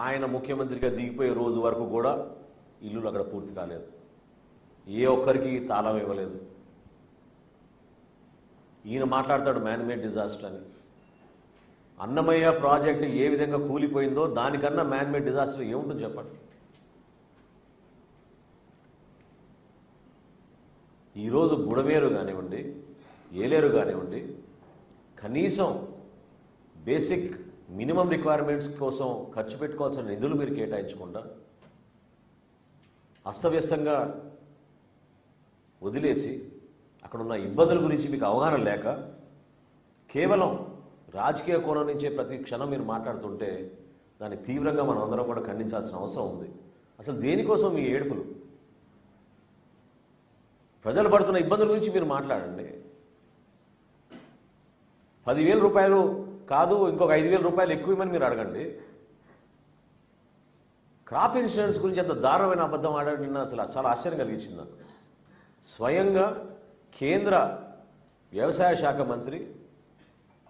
ఆయన ముఖ్యమంత్రిగా దిగిపోయే రోజు వరకు కూడా ఇల్లులు అక్కడ పూర్తి కాలేదు. ఏ ఒక్కరికి తాళం ఇవ్వలేదు. ఈయన మాట్లాడతాడు మ్యాన్మేడ్ డిజాస్టర్ అని. అన్నమయ్య ప్రాజెక్టు ఏ విధంగా కూలిపోయిందో దానికన్నా మ్యాన్మేడ్ డిజాస్టర్ ఏముంటుంది చెప్పండి. ఈరోజు బుడమేరు కానివ్వండి, ఏలేరు కానివ్వండి, కనీసం బేసిక్ మినిమం రిక్వైర్మెంట్స్ కోసం ఖర్చు పెట్టుకోవాల్సిన నిధులు మీరు కేటాయించకుండా అస్తవ్యస్తంగా వదిలేసి అక్కడున్న ఇబ్బందుల గురించి మీకు అవగాహన లేక కేవలం రాజకీయ కోణం నుంచే ప్రతి క్షణం మీరు మాట్లాడుతుంటే దాన్ని తీవ్రంగా మనం అందరం కూడా ఖండించాల్సిన అవసరం ఉంది. అసలు దేనికోసం మీ ఏడుపులు? ప్రజలు పడుతున్న ఇబ్బందుల గురించి మీరు మాట్లాడండి. 10,000 రూపాయలు కాదు, ఇంకొక 5,000 రూపాయలు ఎక్కువమని మీరు అడగండి. క్రాప్ ఇన్సూరెన్స్ గురించి అంత దారుణమైన అబద్ధం ఆడడం నిన్న అసలు చాలా ఆశ్చర్యం కలిగించింది నాకు. స్వయంగా కేంద్ర వ్యవసాయ శాఖ మంత్రి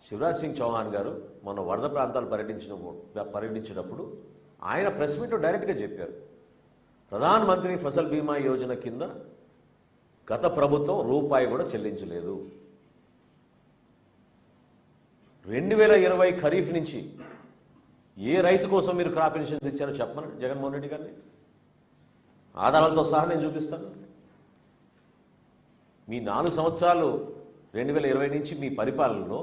శివరాజ్ సింగ్ చౌహాన్ గారు మొన్న వరద ప్రాంతాలు పర్యటించినప్పుడు ఆయన ప్రెస్ మీట్లో డైరెక్ట్గా చెప్పారు, ప్రధాన్ మంత్రి ఫసల్ బీమా యోజన కింద గత ప్రభుత్వం రూపాయి కూడా చెల్లించలేదు. 2020 ఖరీఫ్ నుంచి ఏ రైతు కోసం మీరు క్రాప్ ఇన్సూరెన్స్ ఇచ్చారో చెప్పమని జగన్మోహన్ రెడ్డి గారిని ఆధారాలతో సహా నేను చూపిస్తాను. మీ 4 సంవత్సరాలు 2020 నుంచి మీ పరిపాలనలో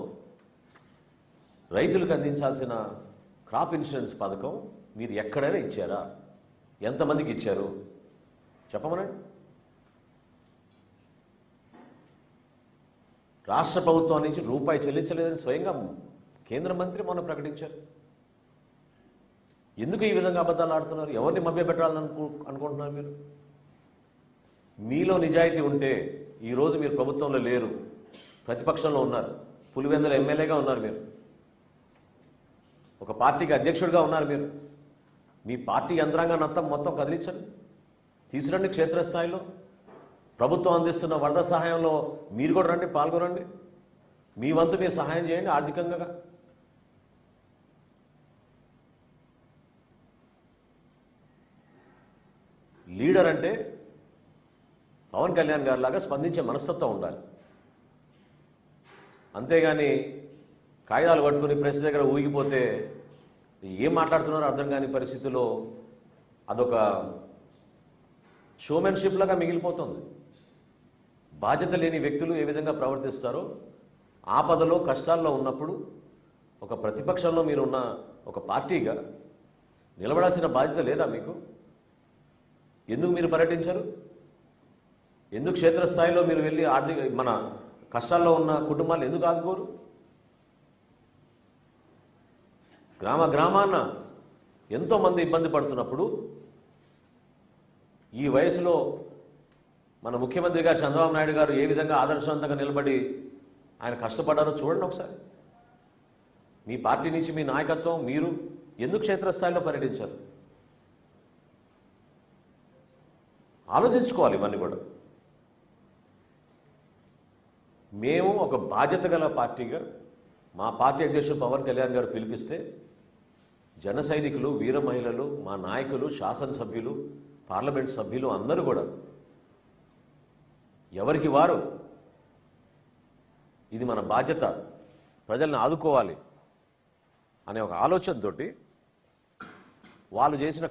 రైతులకు అందించాల్సిన క్రాప్ ఇన్సూరెన్స్ పథకం మీరు ఎక్కడైనా ఇచ్చారా? ఎంతమందికి ఇచ్చారు చెప్పమనండి. రాష్ట్ర ప్రభుత్వం నుంచి రూపాయి చెల్లించలేదని స్వయంగా కేంద్ర మంత్రి మొన్న ప్రకటించారు. ఎందుకు ఈ విధంగా అబద్ధాలు ఆడుతున్నారు? ఎవరిని మభ్యపెట్టాలని అనుకుంటున్నారు మీరు? మీలో నిజాయితీ ఉంటే ఈరోజు మీరు ప్రభుత్వంలో లేరు, ప్రతిపక్షంలో ఉన్నారు, పులివెందుల ఎమ్మెల్యేగా ఉన్నారు, మీరు ఒక పార్టీకి అధ్యక్షుడిగా ఉన్నారు. మీరు మీ పార్టీ యంత్రాంగాన్ని మొత్తం కదిలించండి, తీసుకురండి. క్షేత్రస్థాయిలో ప్రభుత్వం అందిస్తున్న వరద సహాయంలో మీరు కూడా రండి, పాల్గొనండి. మీ వంతు మీరు సహాయం చేయండి ఆర్థికంగా. లీడర్ అంటే పవన్ కళ్యాణ్ గారి లాగా స్పందించే మనస్తత్వం ఉండాలి. అంతేగాని కాగితాలు పట్టుకుని ప్రెస్ దగ్గర ఊగిపోతే ఏం మాట్లాడుతున్నారో అర్థం కాని పరిస్థితిలో అదొక షోమెన్షిప్ లాగా మిగిలిపోతుంది. బాధ్యత లేని వ్యక్తులు ఏ విధంగా ప్రవర్తిస్తారో, ఆపదలో కష్టాల్లో ఉన్నప్పుడు ఒక ప్రతిపక్షంలో మీరు ఉన్న ఒక పార్టీగా నిలబడాల్సిన బాధ్యత లేదా మీకు? ఎందుకు మీరు పర్యటించరు? ఎందుకు క్షేత్రస్థాయిలో మీరు వెళ్ళి మన కష్టాల్లో ఉన్న కుటుంబాలు ఎందుకు ఆదుకోరు? గ్రామాన్న ఎంతోమంది ఇబ్బంది పడుతున్నప్పుడు ఈ వయసులో మన ముఖ్యమంత్రి గారు చంద్రబాబు నాయుడు గారు ఏ విధంగా ఆదర్శవంతంగా నిలబడి ఆయన కష్టపడ్డారో చూడండి ఒకసారి. మీ పార్టీ నుంచి మీ నాయకత్వం మీరు ఎందుకు క్షేత్రస్థాయిలో పర్యటించారు? ఆలోచించుకోవాలి ఇవన్నీ కూడా. మేము ఒక బాధ్యత గల పార్టీగా మా పార్టీ అధ్యక్షుడు పవన్ కళ్యాణ్ గారు పిలిపిస్తే జన సైనికులు, వీర మహిళలు, మా నాయకులు, శాసనసభ్యులు, పార్లమెంట్ సభ్యులు అందరూ కూడా ఎవరికి వారు ఇది మన బాధ్యత, ప్రజల్ని ఆదుకోవాలి అనే ఒక ఆలోచనతోటి వాళ్ళు చేసిన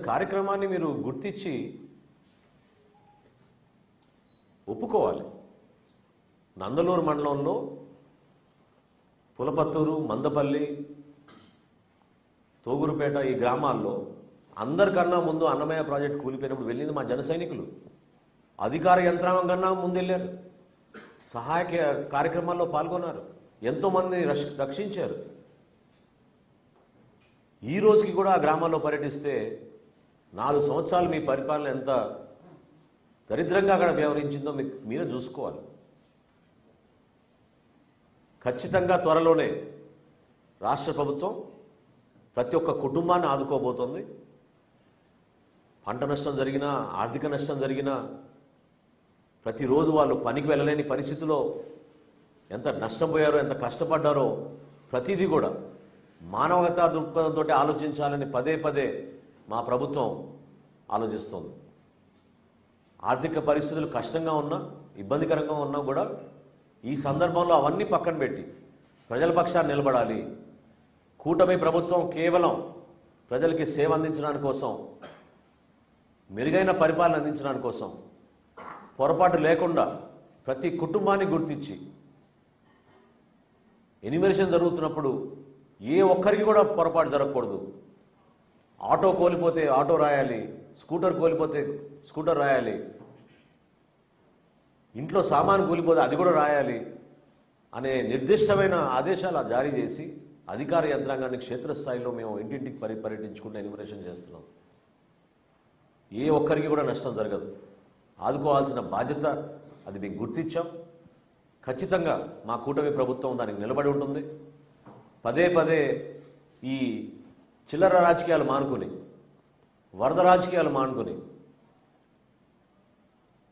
కార్యక్రమాన్ని మీరు గుర్తించి ఒప్పుకోవాలి. నందలూరు మండలంలో పులపత్తూరు, మందపల్లి, తోగురుపేట ఈ గ్రామాల్లో అందరికన్నా ముందు అన్నమయ్య ప్రాజెక్టు కూలిపోయినప్పుడు వెళ్ళింది మా జన సైనికులు. అధికార యంత్రాంగం కన్నా ముందు వెళ్ళారు, సహాయక కార్యక్రమాల్లో పాల్గొన్నారు, ఎంతోమందిని రక్షించారు. ఈ రోజుకి కూడా ఆ గ్రామాల్లో పర్యటిస్తే 4 సంవత్సరాలు మీ పరిపాలన ఎంత దరిద్రంగా అక్కడ వ్యవహరించిందో మీరే చూసుకోవాలి. ఖచ్చితంగా త్వరలోనే రాష్ట్ర ప్రభుత్వం ప్రతి ఒక్క కుటుంబాన్ని ఆదుకోబోతోంది. పంట నష్టం జరిగినా, ఆర్థిక నష్టం జరిగినా, ప్రతిరోజు వాళ్ళు పనికి వెళ్ళలేని పరిస్థితిలో ఎంత నష్టపోయారో, ఎంత కష్టపడ్డారో ప్రతిదీ కూడా మానవతా దృక్పథంతో ఆలోచించాలని పదే పదే మా ప్రభుత్వం ఆలోచిస్తోంది. ఆర్థిక పరిస్థితులు కష్టంగా ఉన్నా, ఇబ్బందికరంగా ఉన్నా కూడా ఈ సందర్భంలో అవన్నీ పక్కన పెట్టి ప్రజల పక్షాన్ని నిలబడాలి. కూటమి ప్రభుత్వం కేవలం ప్రజలకి సేవ అందించడానికి కోసం, మెరుగైన పరిపాలన అందించడానికి కోసం, పొరపాటు లేకుండా ప్రతి కుటుంబాన్ని గుర్తించి ఎన్యూమరేషన్ జరుగుతున్నప్పుడు ఏ ఒక్కరికి కూడా పొరపాటు జరగకూడదు. ఆటో కోల్పోతే ఆటో రాయాలి, స్కూటర్ కోల్పోతే స్కూటర్ రాయాలి, ఇంట్లో సామాను కూలిపోతే అది కూడా రాయాలి అనే నిర్దిష్టమైన ఆదేశాలు జారీ చేసి అధికార యంత్రాంగాన్ని క్షేత్రస్థాయిలో మేము ఇంటింటికి పర్యటించుకుంటూ ఎన్యూమరేషన్ చేస్తున్నాం. ఏ ఒక్కరికి కూడా నష్టం జరగదు. ఆదుకోవాల్సిన బాధ్యత అది మేము గుర్తించాం. ఖచ్చితంగా మా కూటమి ప్రభుత్వం దానికి నిలబడి ఉంటుంది. పదే పదే ఈ చిల్లర రాజకీయాలు మానుకొని, వరద రాజకీయాలు మానుకొని,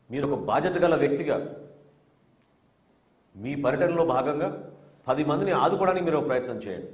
మీరు ఒక బాధ్యత గల వ్యక్తిగా మీ పర్యటనలో భాగంగా 10 మందిని ఆదుకోవడానికి మీరు ఒక ప్రయత్నం చేయండి.